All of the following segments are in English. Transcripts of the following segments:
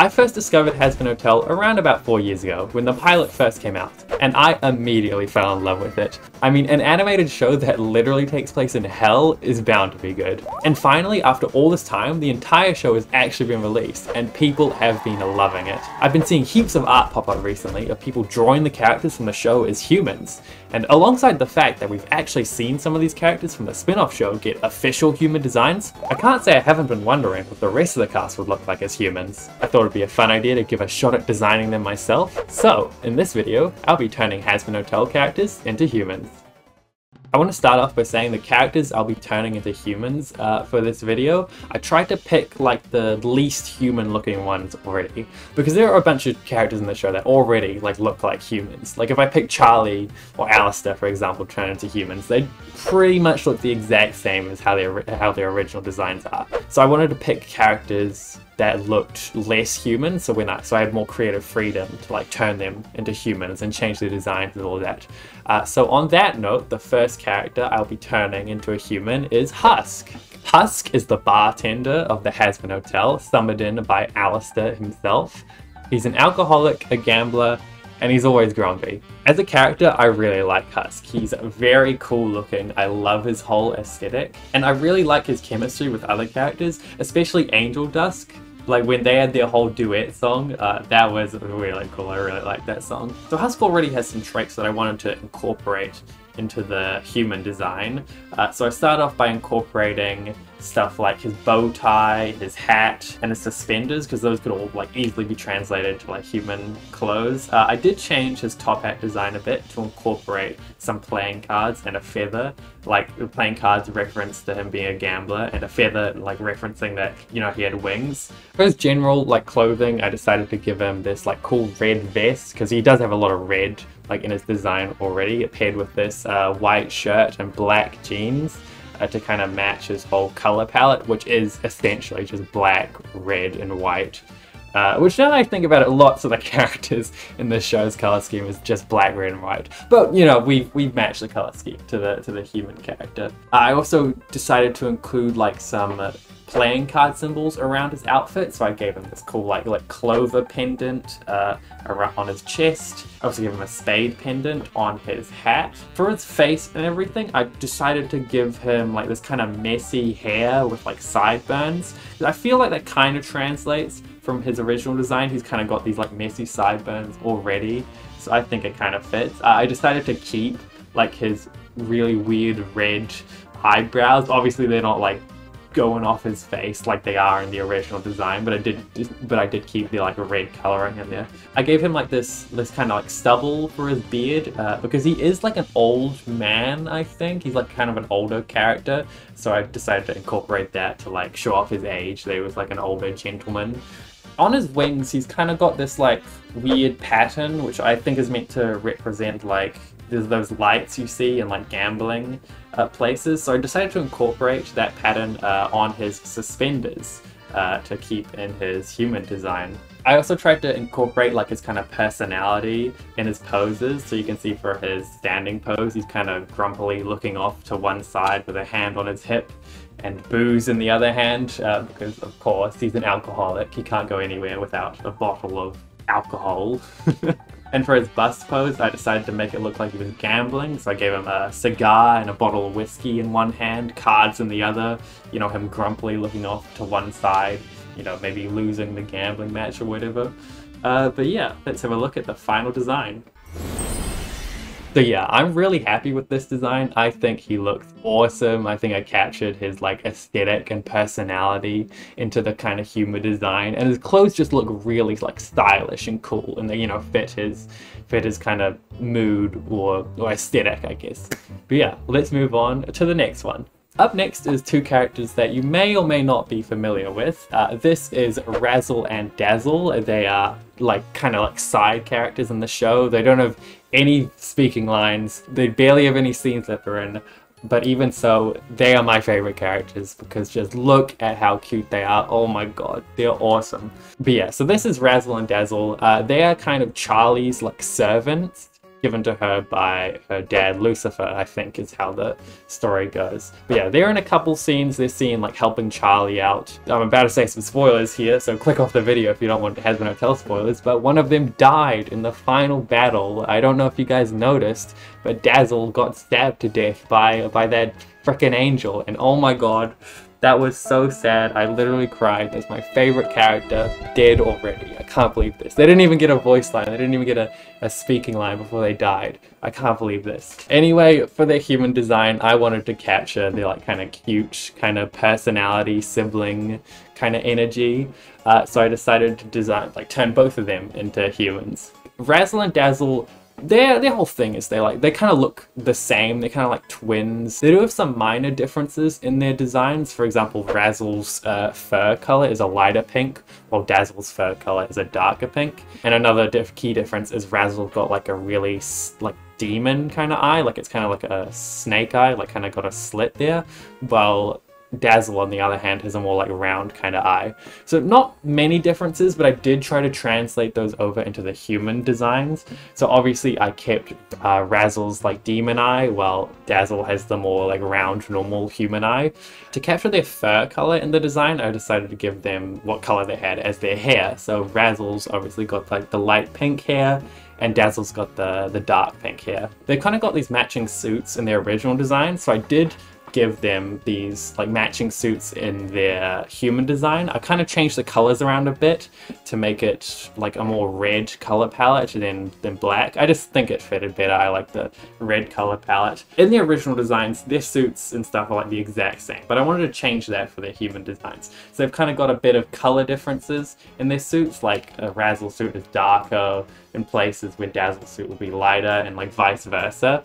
I first discovered Hazbin Hotel around about 4 years ago, when the pilot first came out, and I immediately fell in love with it. I mean, an animated show that literally takes place in hell is bound to be good. And finally, after all this time, the entire show has actually been released, and people have been loving it. I've been seeing heaps of art pop up recently of people drawing the characters from the show as humans, and alongside the fact that we've actually seen some of these characters from the spin-off show get official human designs, I can't say I haven't been wondering what the rest of the cast would look like as humans. I thought it'd be a fun idea to give a shot at designing them myself, so in this video, I'll be turning Hazbin Hotel characters into humans. I want to start off by saying the characters I'll be turning into humans for this video. I tried to pick like the least human looking ones already, because there are a bunch of characters in the show that already like look like humans. Like if I pick Charlie or Alistair, for example, turn into humans, they pretty much look the exact same as how their original designs are. So I wanted to pick characters that looked less human, so I had more creative freedom to like turn them into humans and change their designs and all that. So on that note, the first character I'll be turning into a human is Husk. Husk is the bartender of the Hazbin Hotel, summoned in by Alistair himself. He's an alcoholic, a gambler, and he's always grumpy. As a character, I really like Husk. He's very cool looking, I love his whole aesthetic, and I really like his chemistry with other characters, especially Angel Dusk. Like when they had their whole duet song, that was really cool. I really like that song. So Husk already has some traits that I wanted to incorporate into the human design. So I started off by incorporating stuff like his bow tie, his hat, and his suspenders, because those could all like easily be translated to like human clothes. I did change his top hat design a bit to incorporate some playing cards and a feather. Like the playing cards reference to him being a gambler, and a feather like referencing that, you know, he had wings. For his general like clothing, I decided to give him this like cool red vest, because he does have a lot of red like in his design already, paired with this white shirt and black jeans to kind of match his whole color palette, which is essentially just black, red, and white. Which now that I think about it, lots of the characters in this show's color scheme is just black, red, and white. But you know, we've matched the color scheme to the human character. I also decided to include like some playing card symbols around his outfit, so I gave him this cool like clover pendant on his chest. I also gave him a spade pendant on his hat. For his face and everything, I decided to give him like this kind of messy hair with like sideburns. I feel like that kind of translates from his original design. He's kind of got these like messy sideburns already, so I think it kind of fits. I decided to keep like his really weird red eyebrows. Obviously they're not like going off his face like they are in the original design, but I did keep the like red coloring in there. I gave him like this kind of like stubble for his beard, because he is like an old man, I think. He's like kind of an older character, so I decided to incorporate that to like show off his age. That he was like an older gentleman. On his wings, he's kind of got this like weird pattern, which I think is meant to represent like there's those lights you see in like gambling places. So I decided to incorporate that pattern on his suspenders to keep in his human design. I also tried to incorporate like his kind of personality in his poses. So you can see for his standing pose, he's kind of grumpily looking off to one side with a hand on his hip and booze in the other hand, because of course he's an alcoholic. He can't go anywhere without a bottle of alcohol. And for his bust pose, I decided to make it look like he was gambling, so I gave him a cigar and a bottle of whiskey in one hand, cards in the other, you know, him grumpily looking off to one side, you know, maybe losing the gambling match or whatever. But yeah, let's have a look at the final design. So yeah, I'm really happy with this design. I think he looks awesome. I think I captured his like aesthetic and personality into the kind of humor design, and his clothes just look really like stylish and cool, and they, you know, fit his kind of mood or aesthetic, I guess. But yeah, let's move on to the next one. Up next is two characters that you may or may not be familiar with. This is Razzel and Dazzel. They are like kind of like side characters in the show. They don't have any speaking lines. They barely have any scenes that they're in. But even so, they are my favorite characters because just look at how cute they are. Oh my god, they're awesome. But yeah, so this is Razzel and Dazzel. They are kind of Charlie's like servants given to her by her dad Lucifer, I think is how the story goes. But yeah, they're in a couple scenes. They're seen like helping Charlie out. I'm about to say some spoilers here, so click off the video if you don't want Hazbin Hotel spoilers, but one of them died in the final battle. I don't know if you guys noticed, but Dazzel got stabbed to death by that frickin' angel, and oh my god, that was so sad. I literally cried. That's my favorite character, dead already. I can't believe this. They didn't even get a voice line. They didn't even get a speaking line before they died. I can't believe this. Anyway, for their human design, I wanted to capture their like kind of cute, kind of personality, sibling kind of energy. So I decided to design, like turn both of them into humans. Razzel and Dazzel, their whole thing is they kind of look the same. They're kind of like twins. They do have some minor differences in their designs. For example, Razzel's fur color is a lighter pink, while Dazzle's fur color is a darker pink. And another key difference is Razzel got like a really like demon kind of eye, like it's kind of like a snake eye, like kind of got a slit there, while Dazzel, on the other hand, has a more like round kind of eye. So not many differences, but I did try to translate those over into the human designs. So obviously I kept Razzel's like demon eye, while Dazzel has the more like round, normal human eye. To capture their fur color in the design, I decided to give them what color they had as their hair. So Razzel's obviously got like the light pink hair, and Dazzle's got the dark pink hair. They kind of got these matching suits in their original design, so I did give them these like matching suits in their human design. I kind of changed the colors around a bit to make it like a more red color palette than black. I just think it fitted better. I like the red color palette. In the original designs, their suits and stuff are like the exact same, but I wanted to change that for their human designs. So they've kind of got a bit of color differences in their suits, like Razzel's suit is darker in places where Dazzle's suit will be lighter, and like vice versa.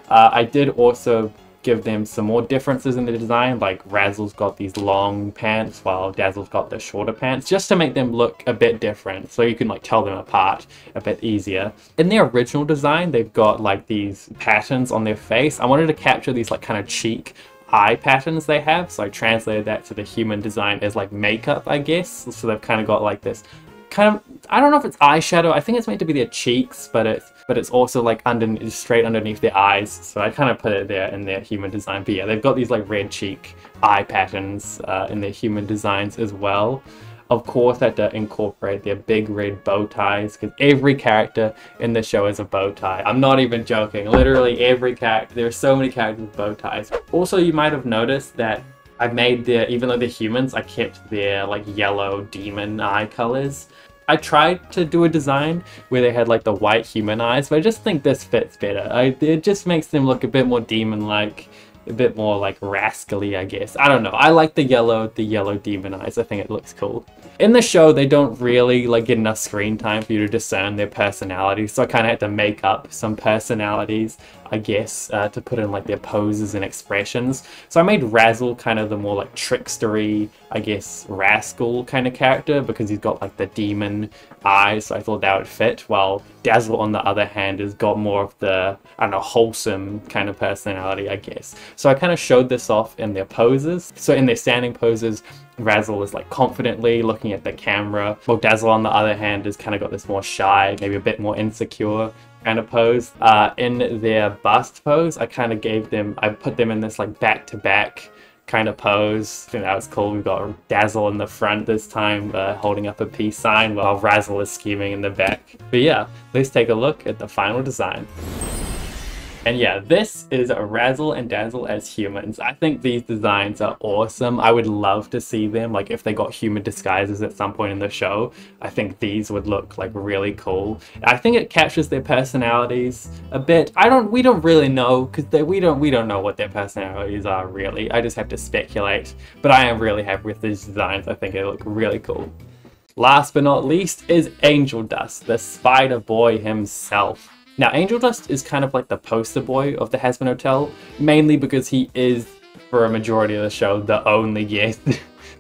I did also give them some more differences in the design, like Razzel's got these long pants while Dazzle's got the shorter pants, just to make them look a bit different, so you can like tell them apart a bit easier. In their original design, they've got like these patterns on their face. I wanted to capture these like kind of cheek eye patterns they have, so I translated that to the human design as like makeup, I guess. So they've kind of got like this kind of, I don't know if it's eyeshadow, I think it's meant to be their cheeks, but it's also like straight underneath their eyes, so I kind of put it there in their human design. But yeah, they've got these like red cheek eye patterns in their human designs as well. Of course, I had to incorporate their big red bow ties, because every character in the show has a bow tie. I'm not even joking, literally every character. There are so many characters with bow ties. Also, you might have noticed that I made even though they're humans, I kept their like yellow demon eye colors. I tried to do a design where they had like the white human eyes, but I just think this fits better. It just makes them look a bit more demon-like, a bit more like rascally, I guess. I don't know. I like the yellow demon eyes. I think it looks cool. In the show, they don't really like get enough screen time for you to discern their personalities, so I kind of had to make up some personalities, I guess, to put in like their poses and expressions. So I made Razzel kind of the more like trickstery, I guess, rascal kind of character, because he's got like the demon eyes, so I thought that would fit, while Dazzle, on the other hand, has got more of the, I don't know, wholesome kind of personality, I guess. So I kind of showed this off in their poses. So in their standing poses, Razzel is like confidently looking at the camera, while Dazzle, on the other hand, has kind of got this more shy, maybe a bit more insecure kind of pose. In their bust pose, I kind of I put them in this like back-to-back kind of pose. I think that was cool. We've got Dazzle in the front this time, holding up a peace sign, while Razzel is scheming in the back. But yeah, let's take a look at the final design. And yeah, this is Razzel and Dazzel as humans. I think these designs are awesome. I would love to see them, like if they got human disguises at some point in the show. I think these would look like really cool. I think it captures their personalities a bit. We don't really know, because we don't know what their personalities are really. I just have to speculate. But I am really happy with these designs. I think they look really cool. Last but not least is Angel Dust, the spider boy himself. Now, Angel Dust is kind of like the poster boy of the Hazbin Hotel, mainly because he is, for a majority of the show, the only guest.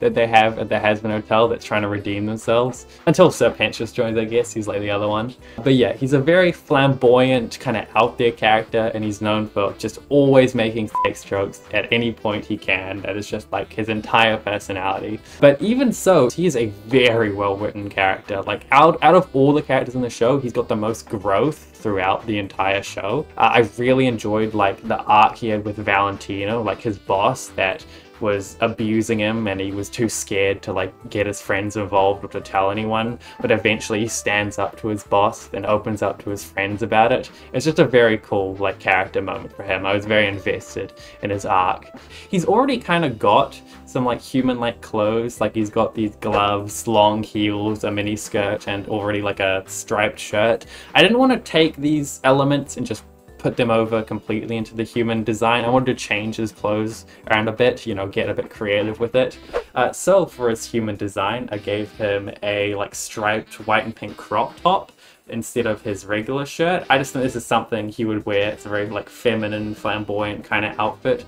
that they have at the Hazbin Hotel that's trying to redeem themselves. Until Sir Pentious joins, I guess. He's like the other one. But yeah, he's a very flamboyant, kind of out there character, and he's known for just always making sex jokes at any point he can. That is just like his entire personality. But even so, he is a very well written character. Like out of all the characters in the show, he's got the most growth throughout the entire show. I really enjoyed like the arc he had with Valentino, like his boss that was abusing him and he was too scared to like get his friends involved or to tell anyone, but eventually he stands up to his boss and opens up to his friends about it. It's just a very cool like character moment for him. I was very invested in his arc. He's already kind of got some like human-like clothes, like he's got these gloves, long heels, a mini skirt, and already like a striped shirt. I didn't want to take these elements and just put them over completely into the human design. I wanted to change his clothes around a bit, you know, get a bit creative with it. So for his human design, I gave him a like striped white and pink crop top instead of his regular shirt. I just think this is something he would wear. It's a very like feminine, flamboyant kind of outfit.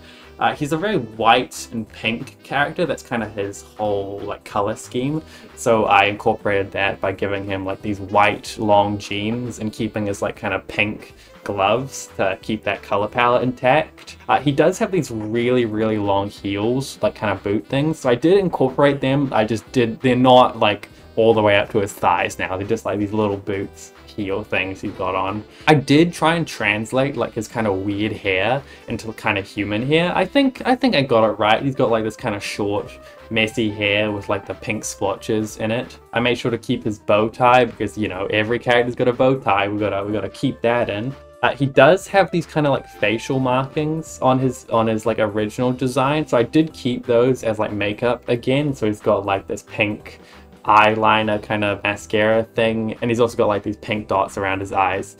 He's a very white and pink character. That's kind of his whole like color scheme. So I incorporated that by giving him like these white long jeans and keeping his like kind of pink gloves to keep that color palette intact. He does have these really long heels, like kind of boot things. So I did incorporate them. They're not like all the way up to his thighs now. They're just like these little boots heel things he's got on. I did try and translate like his kind of weird hair into kind of human hair. I think I got it right. He's got like this kind of short, messy hair with like the pink splotches in it. I made sure to keep his bow tie because, you know, every character's got a bow tie. We gotta keep that in. He does have these kind of like facial markings on his like original design, so I did keep those as like makeup again. So he's got like this pink eyeliner kind of mascara thing, and he's also got like these pink dots around his eyes.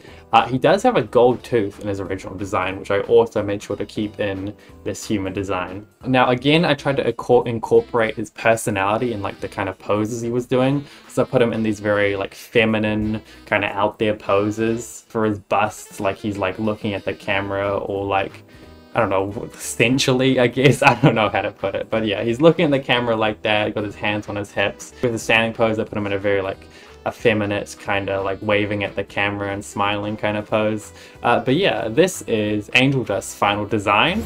He does have a gold tooth in his original design, which I also made sure to keep in this human design. Now again, I tried to incorporate his personality and like the kind of poses he was doing, so I put him in these very like feminine kind of out there poses. For his busts, like he's like looking at the camera, or like, I don't know, essentially, I guess. I don't know how to put it. But yeah, he's looking at the camera like that, got his hands on his hips. With his standing pose, I put him in a very like effeminate kind of like waving at the camera and smiling kind of pose. But yeah, this is Angel Dust's final design.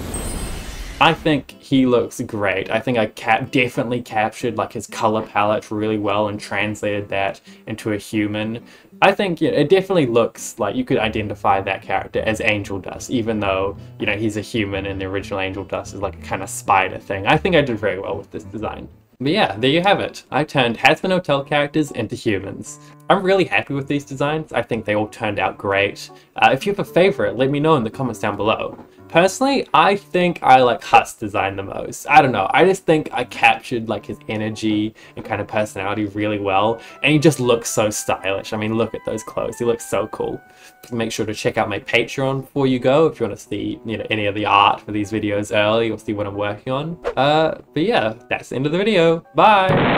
I think he looks great. I think I definitely captured like his color palette really well and translated that into a human. I think, yeah, it definitely looks like you could identify that character as Angel Dust, even though, you know, he's a human and the original Angel Dust is like a kind of spider thing. I think I did very well with this design. But yeah, there you have it. I turned Hazbin Hotel characters into humans. I'm really happy with these designs. I think they all turned out great. If you have a favorite, let me know in the comments down below. Personally, I think I like Husk's design the most. I don't know, I just think I captured like his energy and kind of personality really well, and he just looks so stylish. I mean, look at those clothes, he looks so cool. Make sure to check out my Patreon before you go if you want to see, you know, any of the art for these videos early or see what I'm working on. But yeah, that's the end of the video. Bye!